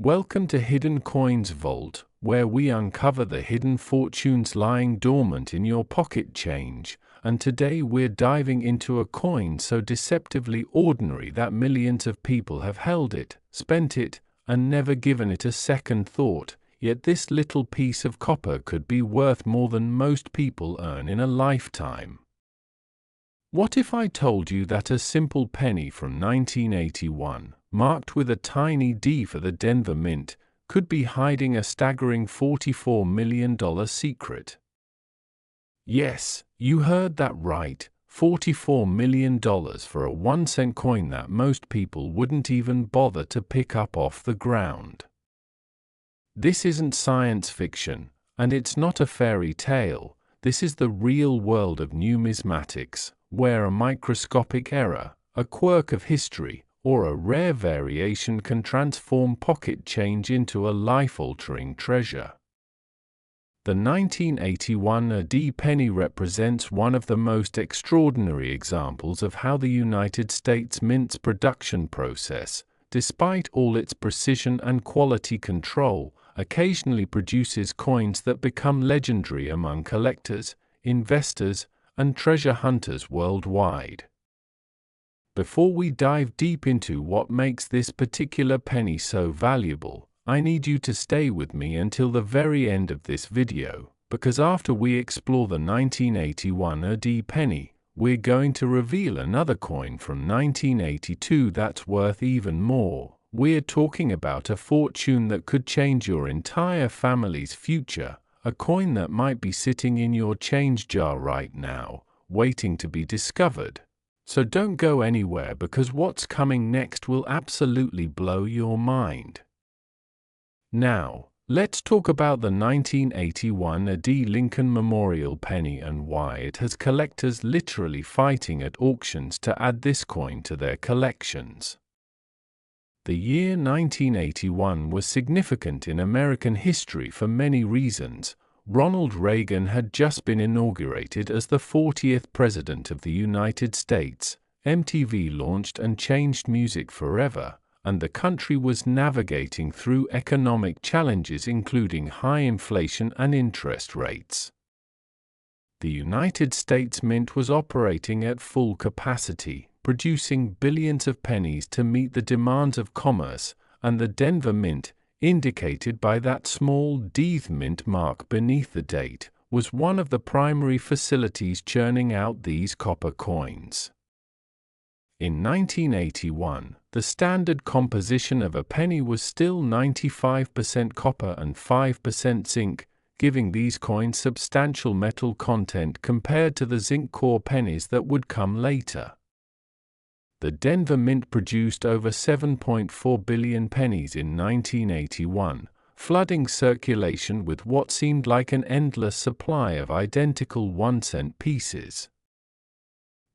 Welcome to Hidden Coins Vault, where we uncover the hidden fortunes lying dormant in your pocket change, and today we're diving into a coin so deceptively ordinary that millions of people have held it, spent it, and never given it a second thought, yet this little piece of copper could be worth more than most people earn in a lifetime. What if I told you that a simple penny from 1981, marked with a tiny D for the Denver Mint, could be hiding a staggering $44 million secret? Yes, you heard that right, $44 million for a 1-cent coin that most people wouldn't even bother to pick up off the ground. This isn't science fiction, and it's not a fairy tale. This is the real world of numismatics, where a microscopic error, a quirk of history, or a rare variation can transform pocket change into a life-altering treasure. The 1981 D penny represents one of the most extraordinary examples of how the United States Mint's production process, despite all its precision and quality control, occasionally produces coins that become legendary among collectors, investors, and treasure hunters worldwide. Before we dive deep into what makes this particular penny so valuable, I need you to stay with me until the very end of this video, because after we explore the 1981 D penny, we're going to reveal another coin from 1982 that's worth even more. We're talking about a fortune that could change your entire family's future, a coin that might be sitting in your change jar right now, waiting to be discovered. So don't go anywhere, because what's coming next will absolutely blow your mind. Now, let's talk about the 1981 D Lincoln Memorial penny and why it has collectors literally fighting at auctions to add this coin to their collections. The year 1981 was significant in American history for many reasons. Ronald Reagan had just been inaugurated as the 40th President of the United States, MTV launched and changed music forever, and the country was navigating through economic challenges including high inflation and interest rates. The United States Mint was operating at full capacity, producing billions of pennies to meet the demands of commerce, and the Denver Mint, indicated by that small D mint mark beneath the date, was one of the primary facilities churning out these copper coins. In 1981, the standard composition of a penny was still 95% copper and 5% zinc, giving these coins substantial metal content compared to the zinc core pennies that would come later. The Denver Mint produced over 7.4 billion pennies in 1981, flooding circulation with what seemed like an endless supply of identical 1-cent pieces.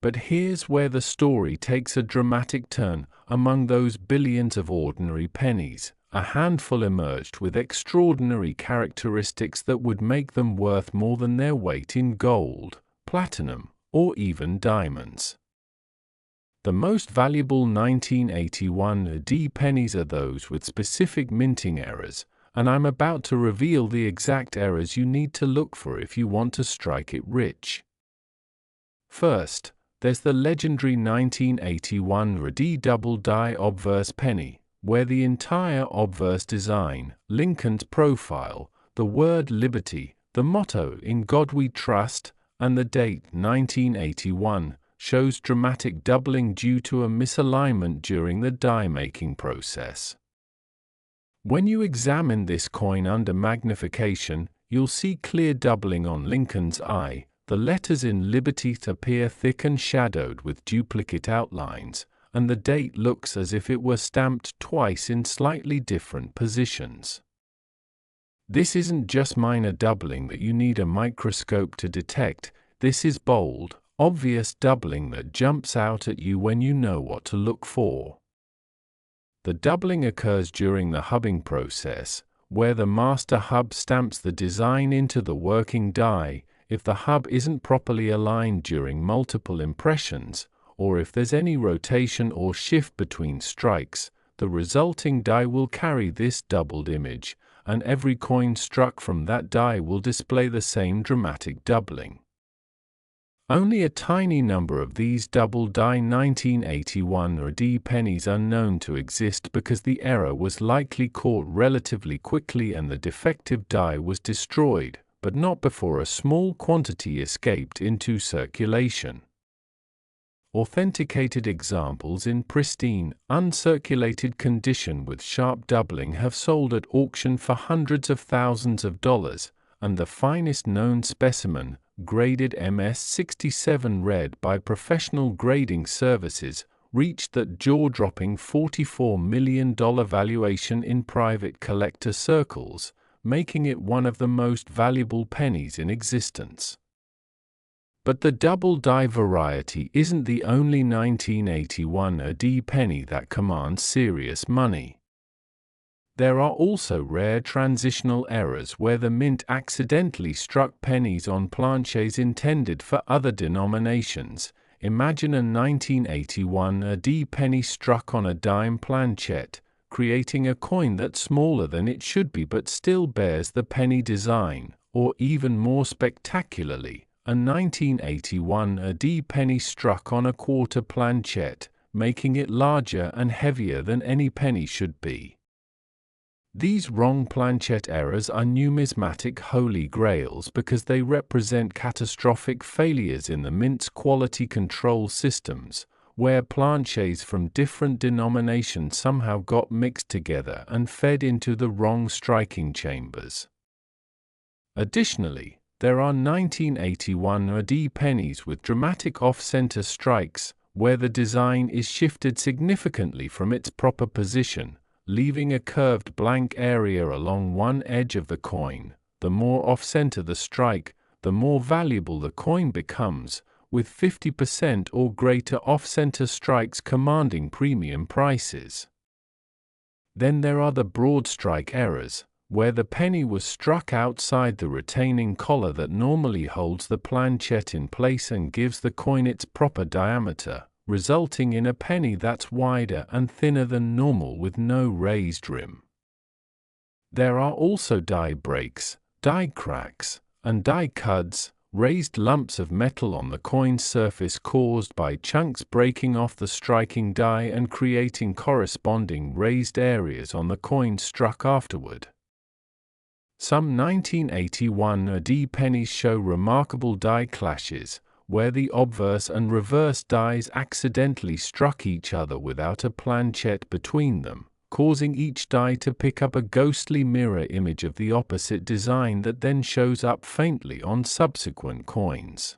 But here's where the story takes a dramatic turn. Among those billions of ordinary pennies, a handful emerged with extraordinary characteristics that would make them worth more than their weight in gold, platinum, or even diamonds. The most valuable 1981 D pennies are those with specific minting errors, and I'm about to reveal the exact errors you need to look for if you want to strike it rich. First, there's the legendary 1981 D double die obverse penny, where the entire obverse design, Lincoln's profile, the word liberty, the motto "In God We Trust," and the date 1981, shows dramatic doubling due to a misalignment during the die-making process. When you examine this coin under magnification, you'll see clear doubling on Lincoln's I. The letters in Liberty appear thick and shadowed with duplicate outlines, and the date looks as if it were stamped twice in slightly different positions. This isn't just minor doubling that you need a microscope to detect. This is bold, obvious doubling that jumps out at you when you know what to look for. The doubling occurs during the hubbing process, where the master hub stamps the design into the working die. If the hub isn't properly aligned during multiple impressions, or if there's any rotation or shift between strikes, the resulting die will carry this doubled image, and every coin struck from that die will display the same dramatic doubling. Only a tiny number of these double die 1981 RD pennies are known to exist because the error was likely caught relatively quickly and the defective die was destroyed, but not before a small quantity escaped into circulation. Authenticated examples in pristine, uncirculated condition with sharp doubling have sold at auction for hundreds of thousands of dollars, and the finest known specimen, graded MS-67 red by professional grading services, reached that jaw-dropping $44 million valuation in private collector circles, making it one of the most valuable pennies in existence. But the double die variety isn't the only 1981 AD penny that commands serious money. There are also rare transitional errors where the mint accidentally struck pennies on planchets intended for other denominations. Imagine a 1981 AD penny struck on a dime planchet, creating a coin that's smaller than it should be but still bears the penny design, or even more spectacularly, a 1981 AD penny struck on a quarter planchet, making it larger and heavier than any penny should be. These wrong planchet errors are numismatic holy grails because they represent catastrophic failures in the mint's quality control systems, where planchets from different denominations somehow got mixed together and fed into the wrong striking chambers. Additionally, there are 1981 AD pennies with dramatic off-center strikes, where the design is shifted significantly from its proper position, leaving a curved blank area along one edge of the coin. The more off-center the strike, the more valuable the coin becomes, with 50% or greater off-center strikes commanding premium prices. Then there are the broad strike errors, where the penny was struck outside the retaining collar that normally holds the planchet in place and gives the coin its proper diameter, resulting in a penny that's wider and thinner than normal with no raised rim. There are also die breaks, die cracks, and die cuds, raised lumps of metal on the coin's surface caused by chunks breaking off the striking die and creating corresponding raised areas on the coin struck afterward. Some 1981 AD pennies show remarkable die clashes, where the obverse and reverse dies accidentally struck each other without a planchet between them, causing each die to pick up a ghostly mirror image of the opposite design that then shows up faintly on subsequent coins.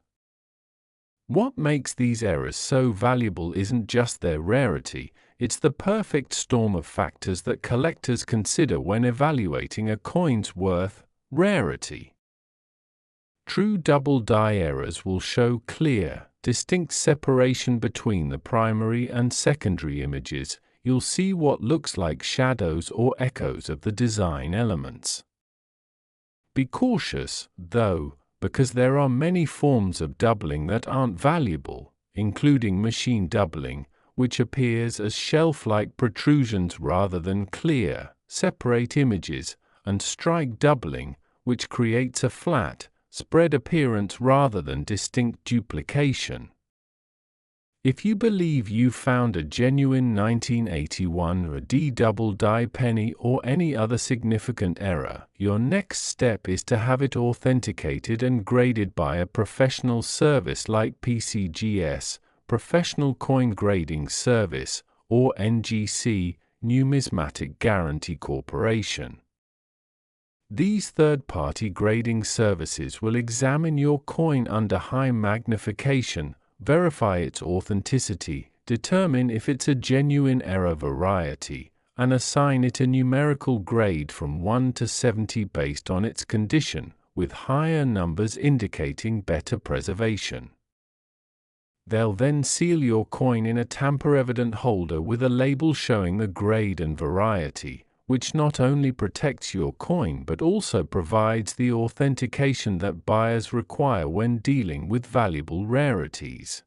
What makes these errors so valuable isn't just their rarity, it's the perfect storm of factors that collectors consider when evaluating a coin's worth, rarity. True double die errors will show clear, distinct separation between the primary and secondary images. You'll see what looks like shadows or echoes of the design elements. Be cautious, though, because there are many forms of doubling that aren't valuable, including machine doubling, which appears as shelf-like protrusions rather than clear, separate images, and strike doubling, which creates a flat, spread appearance rather than distinct duplication. If you believe you found a genuine 1981 AD double die penny or any other significant error, your next step is to have it authenticated and graded by a professional service like PCGS, Professional Coin Grading Service, or NGC, Numismatic Guarantee Corporation. These third-party grading services will examine your coin under high magnification, verify its authenticity, determine if it's a genuine error variety, and assign it a numerical grade from 1 to 70 based on its condition, with higher numbers indicating better preservation. They'll then seal your coin in a tamper-evident holder with a label showing the grade and variety, which not only protects your coin but also provides the authentication that buyers require when dealing with valuable rarities.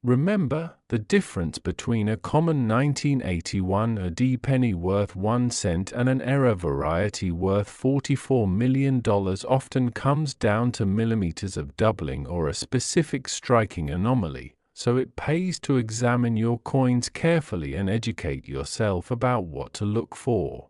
Remember, the difference between a common 1981 AD penny worth 1 cent and an error variety worth $44 million often comes down to millimeters of doubling or a specific striking anomaly, so it pays to examine your coins carefully and educate yourself about what to look for.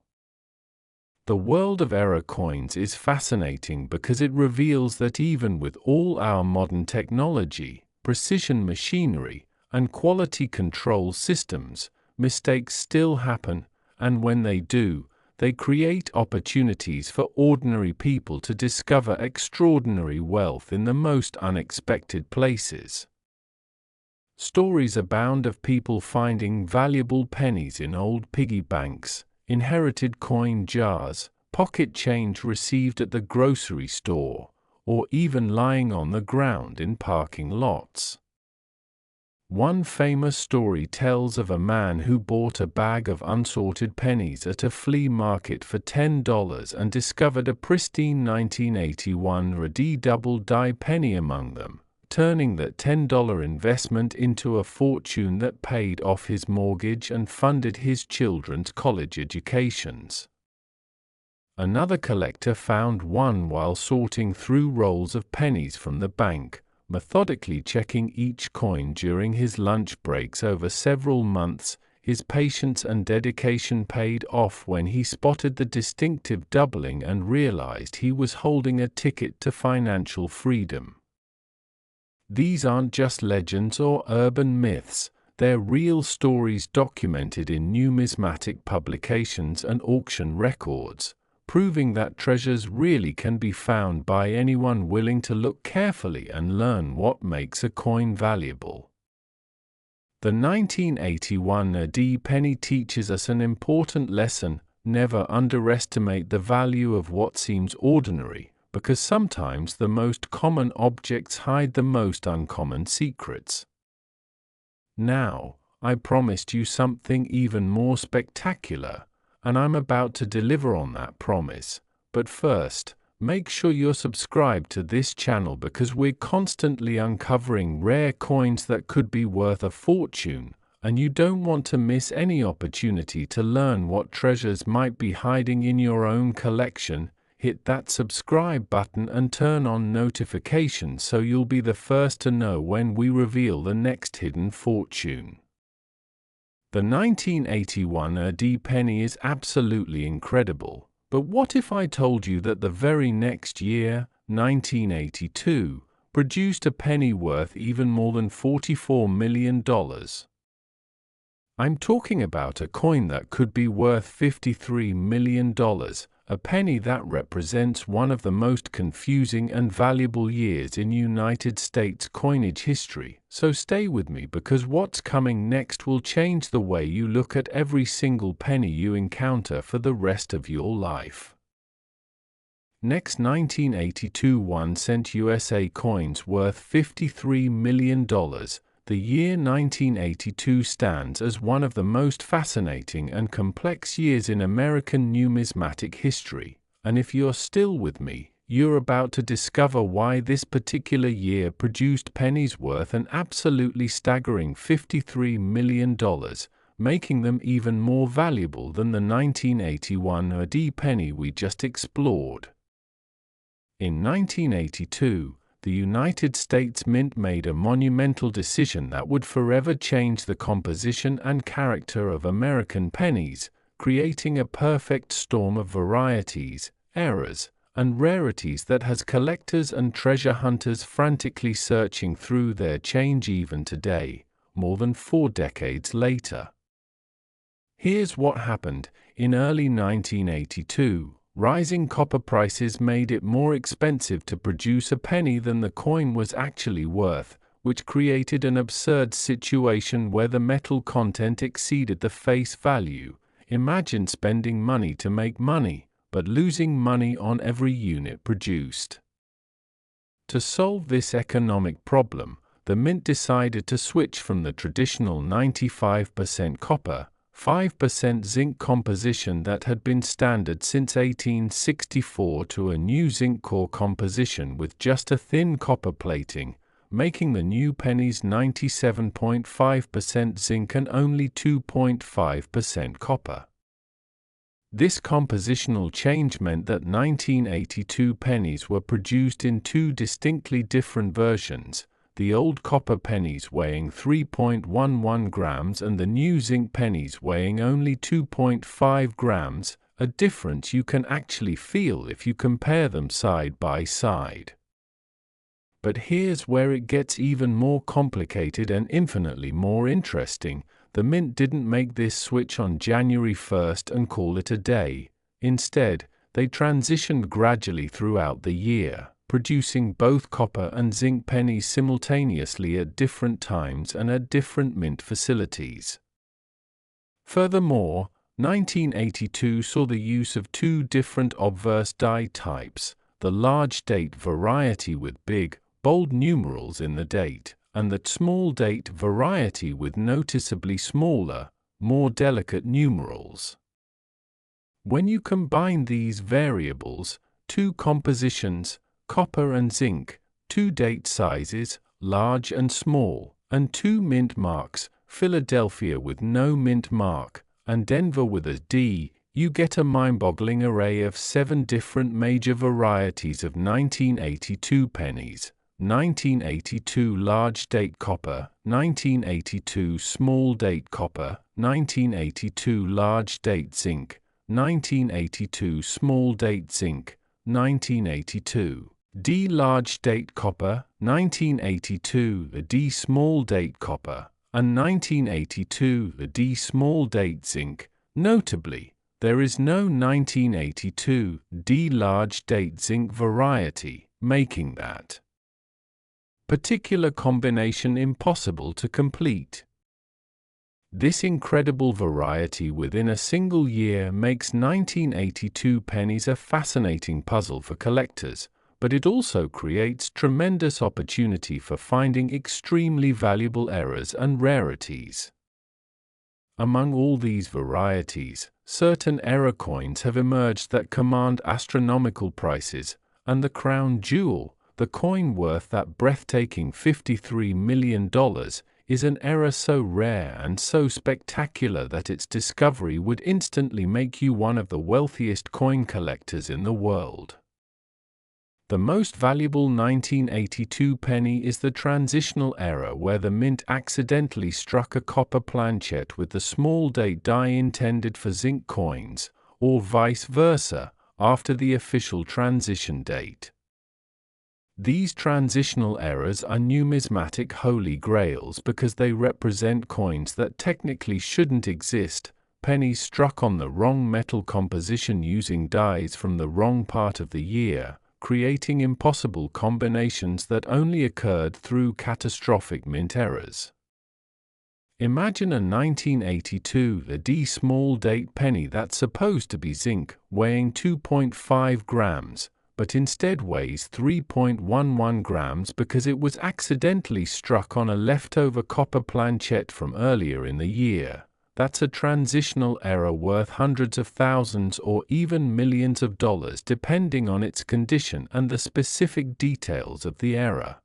The world of error coins is fascinating because it reveals that even with all our modern technology, precision machinery, and quality control systems, mistakes still happen, and when they do, they create opportunities for ordinary people to discover extraordinary wealth in the most unexpected places. Stories abound of people finding valuable pennies in old piggy banks, inherited coin jars, pocket change received at the grocery store, or even lying on the ground in parking lots. One famous story tells of a man who bought a bag of unsorted pennies at a flea market for $10 and discovered a pristine 1981 Radi double-die penny among them, turning that $10 investment into a fortune that paid off his mortgage and funded his children's college educations. Another collector found one while sorting through rolls of pennies from the bank, methodically checking each coin during his lunch breaks over several months. His patience and dedication paid off when he spotted the distinctive doubling and realized he was holding a ticket to financial freedom. These aren't just legends or urban myths, they're real stories documented in numismatic publications and auction records, proving that treasures really can be found by anyone willing to look carefully and learn what makes a coin valuable. The 1981 AD penny teaches us an important lesson: never underestimate the value of what seems ordinary, because sometimes the most common objects hide the most uncommon secrets. Now, I promised you something even more spectacular, and I'm about to deliver on that promise. But first, make sure you're subscribed to this channel because we're constantly uncovering rare coins that could be worth a fortune, and you don't want to miss any opportunity to learn what treasures might be hiding in your own collection. Hit that subscribe button and turn on notifications so you'll be the first to know when we reveal the next hidden fortune. The 1981 AD penny is absolutely incredible, but what if I told you that the very next year, 1982, produced a penny worth even more than $44 million? I'm talking about a coin that could be worth $53 million, a penny that represents one of the most confusing and valuable years in United States coinage history. So stay with me because what's coming next will change the way you look at every single penny you encounter for the rest of your life. Next, 1982 1-cent USA coins worth $53 million. The year 1982 stands as one of the most fascinating and complex years in American numismatic history, and if you're still with me, you're about to discover why this particular year produced pennies worth an absolutely staggering $53 million, making them even more valuable than the 1981 AD penny we just explored. In 1982, the United States Mint made a monumental decision that would forever change the composition and character of American pennies, creating a perfect storm of varieties, errors, and rarities that has collectors and treasure hunters frantically searching through their change even today, more than 4 decades later. Here's what happened. In early 1982, rising copper prices made it more expensive to produce a penny than the coin was actually worth, which created an absurd situation where the metal content exceeded the face value. Imagine spending money to make money, but losing money on every unit produced. To solve this economic problem, the Mint decided to switch from the traditional 95% copper, 5% zinc composition that had been standard since 1864 to a new zinc core composition with just a thin copper plating, making the new pennies 97.5% zinc and only 2.5% copper. This compositional change meant that 1982 pennies were produced in two distinctly different versions, the old copper pennies weighing 3.11 grams and the new zinc pennies weighing only 2.5 grams, a difference you can actually feel if you compare them side by side. But here's where it gets even more complicated and infinitely more interesting. The Mint didn't make this switch on January 1st and call it a day. Instead, they transitioned gradually throughout the year, producing both copper and zinc pennies simultaneously at different times and at different mint facilities. Furthermore, 1982 saw the use of two different obverse die types, the large date variety with big, bold numerals in the date, and the small date variety with noticeably smaller, more delicate numerals. When you combine these variables, two compositions, copper and zinc, two date sizes, large and small, and two mint marks, Philadelphia with no mint mark, and Denver with a D, you get a mind-boggling array of 7 different major varieties of 1982 pennies: 1982 large date copper, 1982 small date copper, 1982 large date zinc, 1982 small date zinc, 1982 D large date copper, 1982 the D small date copper, and 1982 the D small date zinc. Notably, there is no 1982 D large date zinc variety, making that particular combination impossible to complete. This incredible variety within a single year makes 1982 pennies a fascinating puzzle for collectors, but it also creates tremendous opportunity for finding extremely valuable errors and rarities. Among all these varieties, certain error coins have emerged that command astronomical prices, and the crown jewel, the coin worth that breathtaking $53 million, is an error so rare and so spectacular that its discovery would instantly make you one of the wealthiest coin collectors in the world. The most valuable 1982 penny is the transitional error where the mint accidentally struck a copper planchet with the small date die intended for zinc coins, or vice versa, after the official transition date. These transitional errors are numismatic holy grails because they represent coins that technically shouldn't exist, pennies struck on the wrong metal composition using dies from the wrong part of the year, creating impossible combinations that only occurred through catastrophic mint errors. Imagine a 1982 the D small date penny that's supposed to be zinc, weighing 2.5 grams, but instead weighs 3.11 grams because it was accidentally struck on a leftover copper planchet from earlier in the year. That's a transitional error worth hundreds of thousands or even millions of dollars depending on its condition and the specific details of the error.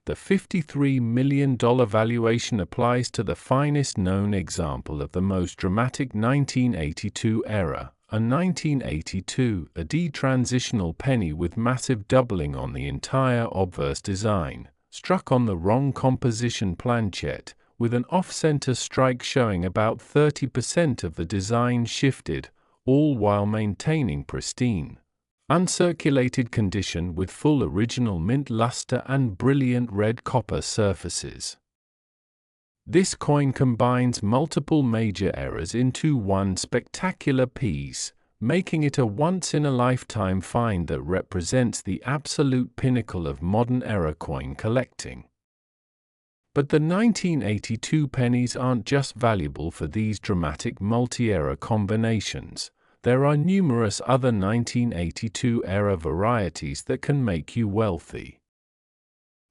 The $53 million valuation applies to the finest known example of the most dramatic 1982 error, a 1982 a D-transitional penny with massive doubling on the entire obverse design, struck on the wrong composition planchet, with an off-center strike showing about 30% of the design shifted, all while maintaining pristine, uncirculated condition with full original mint luster and brilliant red copper surfaces. This coin combines multiple major errors into one spectacular piece, making it a once-in-a-lifetime find that represents the absolute pinnacle of modern error coin collecting. But the 1982 pennies aren't just valuable for these dramatic multi-error combinations. There are numerous other 1982 error varieties that can make you wealthy.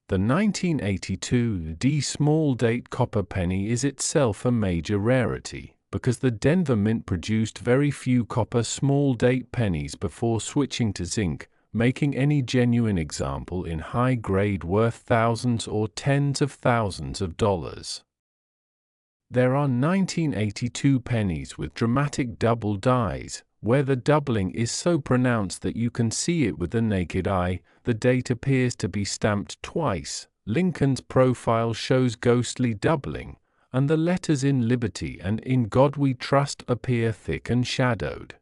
The 1982 D small date copper penny is itself a major rarity, because the Denver Mint produced very few copper small date pennies before switching to zinc, making any genuine example in high grade worth thousands or tens of thousands of dollars. There are 1982 pennies with dramatic double dies, where the doubling is so pronounced that you can see it with the naked eye. The date appears to be stamped twice. Lincoln's profile shows ghostly doubling, and the letters "In Liberty" and "In God We Trust" appear thick and shadowed.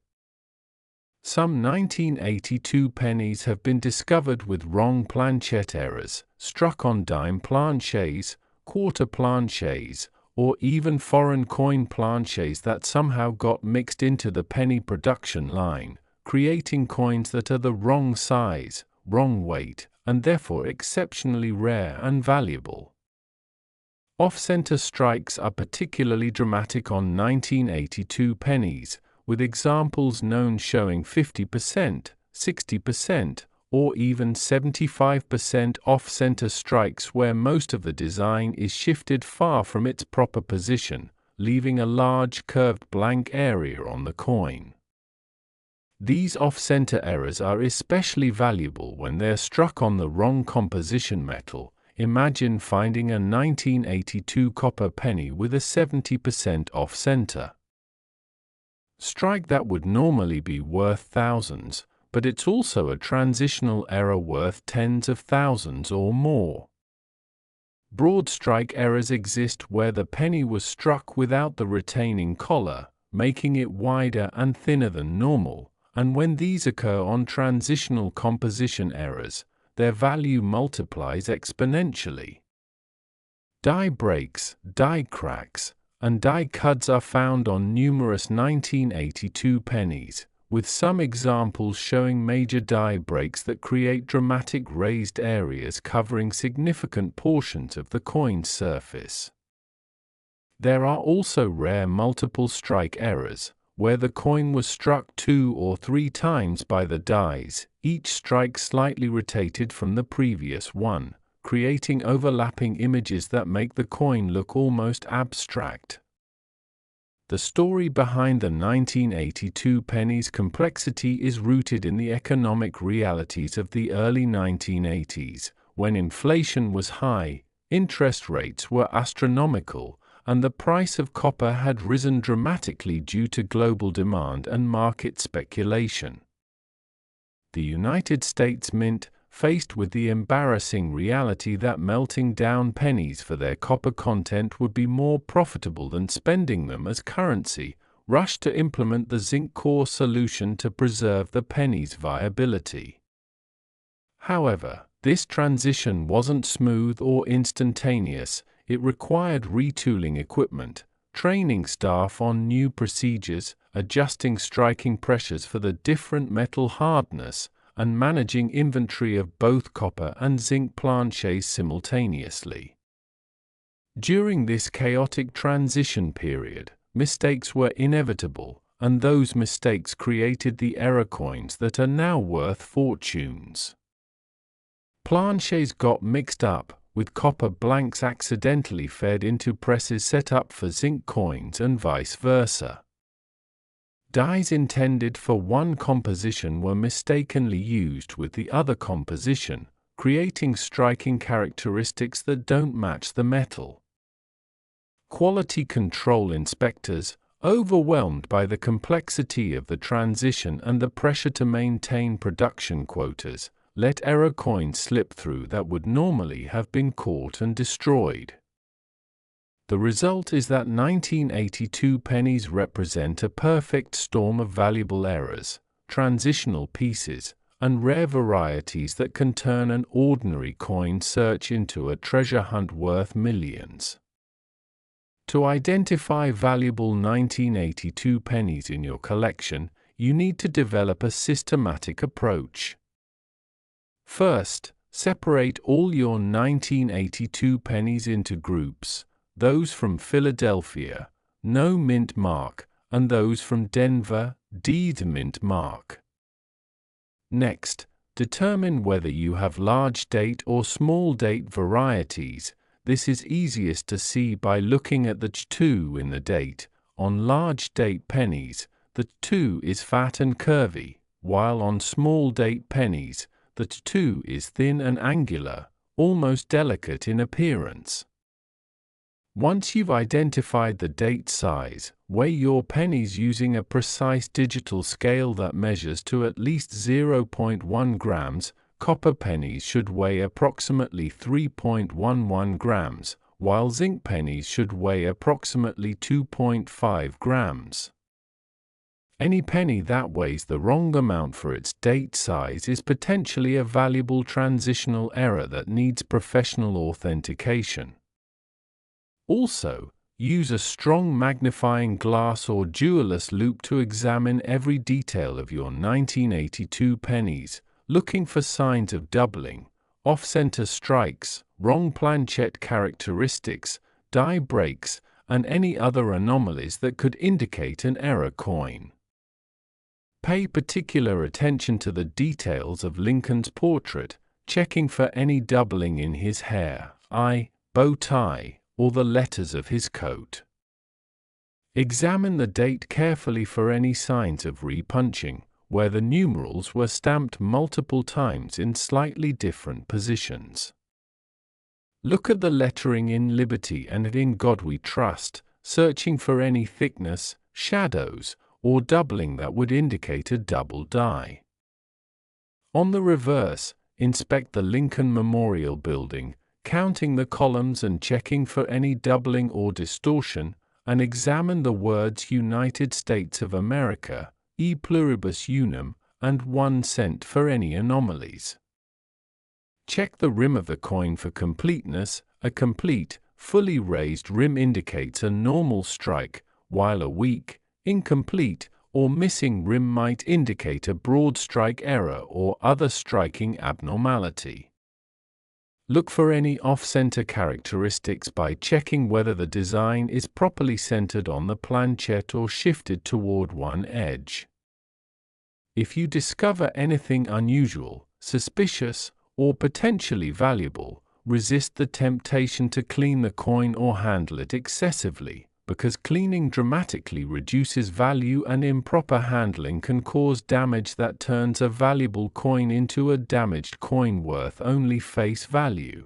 Some 1982 pennies have been discovered with wrong planchet errors, struck on dime planchets, quarter planchets, or even foreign coin planchets that somehow got mixed into the penny production line, creating coins that are the wrong size, wrong weight, and therefore exceptionally rare and valuable. Off-center strikes are particularly dramatic on 1982 pennies, with examples known showing 50%, 60%, or even 75% off-center strikes where most of the design is shifted far from its proper position, leaving a large curved blank area on the coin. These off-center errors are especially valuable when they're struck on the wrong composition metal. Imagine finding a 1982 copper penny with a 70% off-center strike that would normally be worth thousands, but it's also a transitional error worth tens of thousands or more. Broad strike errors exist where the penny was struck without the retaining collar, making it wider and thinner than normal, and when these occur on transitional composition errors, their value multiplies exponentially. Die breaks, die cracks, and die cuts are found on numerous 1982 pennies, with some examples showing major die breaks that create dramatic raised areas covering significant portions of the coin's surface. There are also rare multiple strike errors, where the coin was struck 2 or 3 times by the dies, each strike slightly rotated from the previous one, creating overlapping images that make the coin look almost abstract. The story behind the 1982 penny's complexity is rooted in the economic realities of the early 1980s, when inflation was high, interest rates were astronomical, and the price of copper had risen dramatically due to global demand and market speculation. The United States Mint, faced with the embarrassing reality that melting down pennies for their copper content would be more profitable than spending them as currency, rushed to implement the Zinc core solution to preserve the penny's viability. However, this transition wasn't smooth or instantaneous. It required retooling equipment, training staff on new procedures, adjusting striking pressures for the different metal hardness, and managing inventory of both copper and zinc planchets simultaneously. During this chaotic transition period, mistakes were inevitable, and those mistakes created the error coins that are now worth fortunes. Planchets got mixed up, with copper blanks accidentally fed into presses set up for zinc coins and vice versa. Dies intended for one composition were mistakenly used with the other composition, creating striking characteristics that don't match the metal. Quality control inspectors, overwhelmed by the complexity of the transition and the pressure to maintain production quotas, let error coins slip through that would normally have been caught and destroyed. The result is that 1982 pennies represent a perfect storm of valuable errors, transitional pieces, and rare varieties that can turn an ordinary coin search into a treasure hunt worth millions. To identify valuable 1982 pennies in your collection, you need to develop a systematic approach. First, separate all your 1982 pennies into groups. Those from Philadelphia, no mint mark, and those from Denver, D the mint mark. Next, determine whether you have large date or small date varieties. This is easiest to see by looking at the 2 in the date. On large date pennies, the 2 is fat and curvy, while on small date pennies, the tattoo is thin and angular, almost delicate in appearance. Once you've identified the date size, weigh your pennies using a precise digital scale that measures to at least 0.1 grams. Copper pennies should weigh approximately 3.11 grams, while zinc pennies should weigh approximately 2.5 grams. Any penny that weighs the wrong amount for its date size is potentially a valuable transitional error that needs professional authentication. Also, use a strong magnifying glass or jeweller's loupe to examine every detail of your 1982 pennies, looking for signs of doubling, off-center strikes, wrong planchet characteristics, die breaks, and any other anomalies that could indicate an error coin. Pay particular attention to the details of Lincoln's portrait, checking for any doubling in his hair, eye, bow tie, or the letters of his coat. Examine the date carefully for any signs of repunching, where the numerals were stamped multiple times in slightly different positions. Look at the lettering in Liberty and In God We Trust, searching for any thickness, shadows, or doubling that would indicate a double die. On the reverse, inspect the Lincoln Memorial Building, counting the columns and checking for any doubling or distortion, and examine the words United States of America, E pluribus unum, and 1 cent for any anomalies. Check the rim of the coin for completeness. A complete, fully raised rim indicates a normal strike, while a weak, incomplete, or missing rim might indicate a broad strike error or other striking abnormality. Look for any off-center characteristics by checking whether the design is properly centered on the planchet or shifted toward one edge. If you discover anything unusual, suspicious, or potentially valuable, resist the temptation to clean the coin or handle it excessively, because cleaning dramatically reduces value and improper handling can cause damage that turns a valuable coin into a damaged coin worth only face value.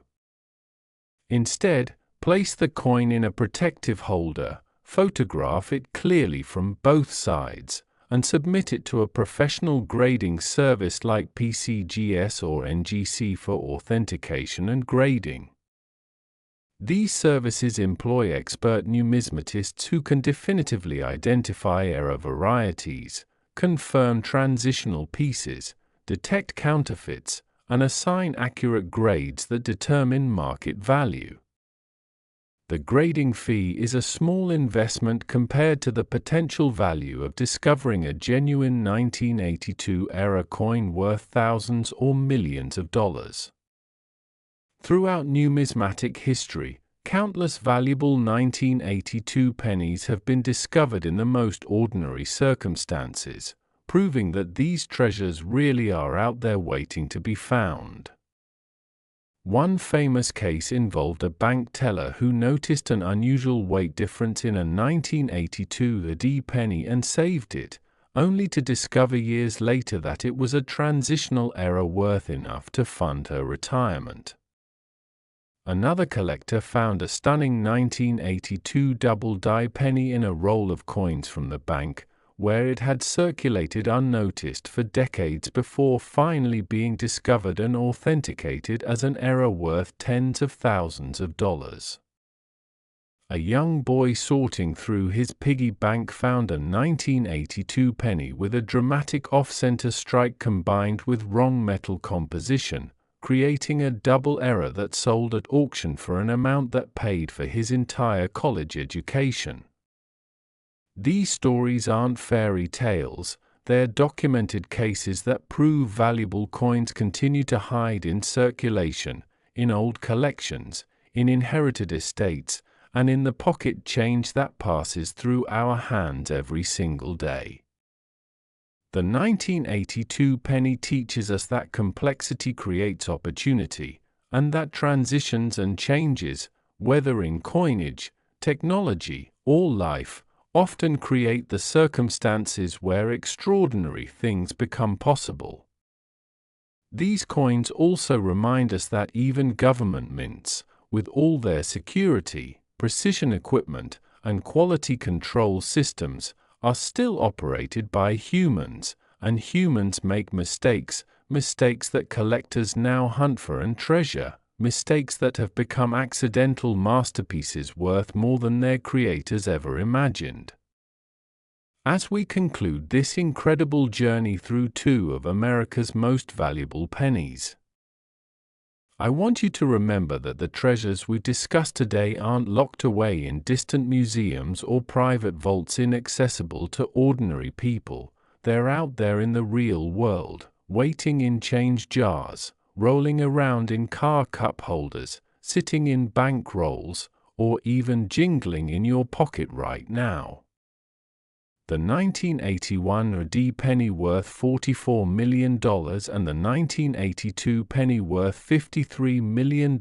Instead, place the coin in a protective holder, photograph it clearly from both sides, and submit it to a professional grading service like PCGS or NGC for authentication and grading. These services employ expert numismatists who can definitively identify error varieties, confirm transitional pieces, detect counterfeits, and assign accurate grades that determine market value. The grading fee is a small investment compared to the potential value of discovering a genuine 1982 era coin worth thousands or millions of dollars. Throughout numismatic history, countless valuable 1982 pennies have been discovered in the most ordinary circumstances, proving that these treasures really are out there waiting to be found. One famous case involved a bank teller who noticed an unusual weight difference in a 1982 AD penny and saved it, only to discover years later that it was a transitional error worth enough to fund her retirement. Another collector found a stunning 1982 double-die penny in a roll of coins from the bank, where it had circulated unnoticed for decades before finally being discovered and authenticated as an error worth tens of thousands of dollars. A young boy sorting through his piggy bank found a 1982 penny with a dramatic off-center strike combined with wrong metal composition, creating a double error that sold at auction for an amount that paid for his entire college education. These stories aren't fairy tales, they're documented cases that prove valuable coins continue to hide in circulation, in old collections, in inherited estates, and in the pocket change that passes through our hands every single day. The 1982 penny teaches us that complexity creates opportunity, and that transitions and changes, whether in coinage, technology, or life, often create the circumstances where extraordinary things become possible. These coins also remind us that even government mints, with all their security, precision equipment, and quality control systems, are still operated by humans, and humans make mistakes, mistakes that collectors now hunt for and treasure, mistakes that have become accidental masterpieces worth more than their creators ever imagined. As we conclude this incredible journey through two of America's most valuable pennies, I want you to remember that the treasures we discussed today aren't locked away in distant museums or private vaults inaccessible to ordinary people. They're out there in the real world, waiting in change jars, rolling around in car cup holders, sitting in bank rolls, or even jingling in your pocket right now. The 1981 D penny worth $44 million and the 1982 penny worth $53 million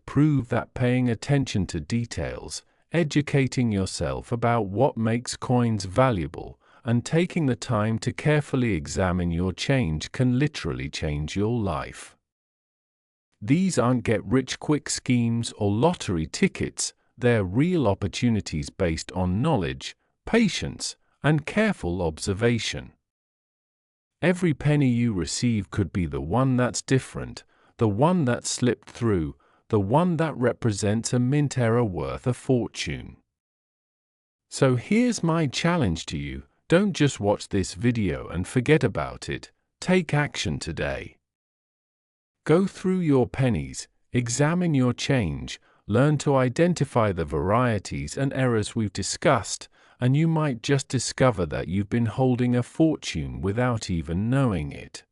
prove that paying attention to details, educating yourself about what makes coins valuable, and taking the time to carefully examine your change can literally change your life. These aren't get-rich-quick schemes or lottery tickets, they're real opportunities based on knowledge, patience, and careful observation. Every penny you receive could be the one that's different, the one that slipped through, the one that represents a mint error worth a fortune. So here's my challenge to you: don't just watch this video and forget about it, take action today. Go through your pennies, examine your change, learn to identify the varieties and errors we've discussed, and you might just discover that you've been holding a fortune without even knowing it.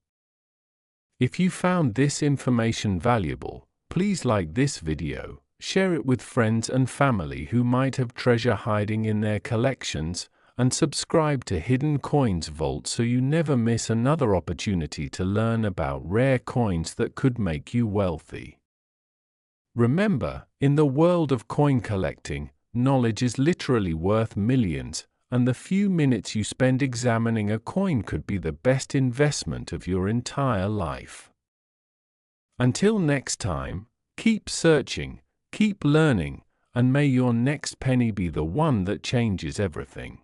If you found this information valuable, please like this video, share it with friends and family who might have treasure hiding in their collections, and subscribe to Hidden Coins Vault so you never miss another opportunity to learn about rare coins that could make you wealthy. Remember, in the world of coin collecting, knowledge is literally worth millions, and the few minutes you spend examining a coin could be the best investment of your entire life. Until next time, keep searching, keep learning, and may your next penny be the one that changes everything.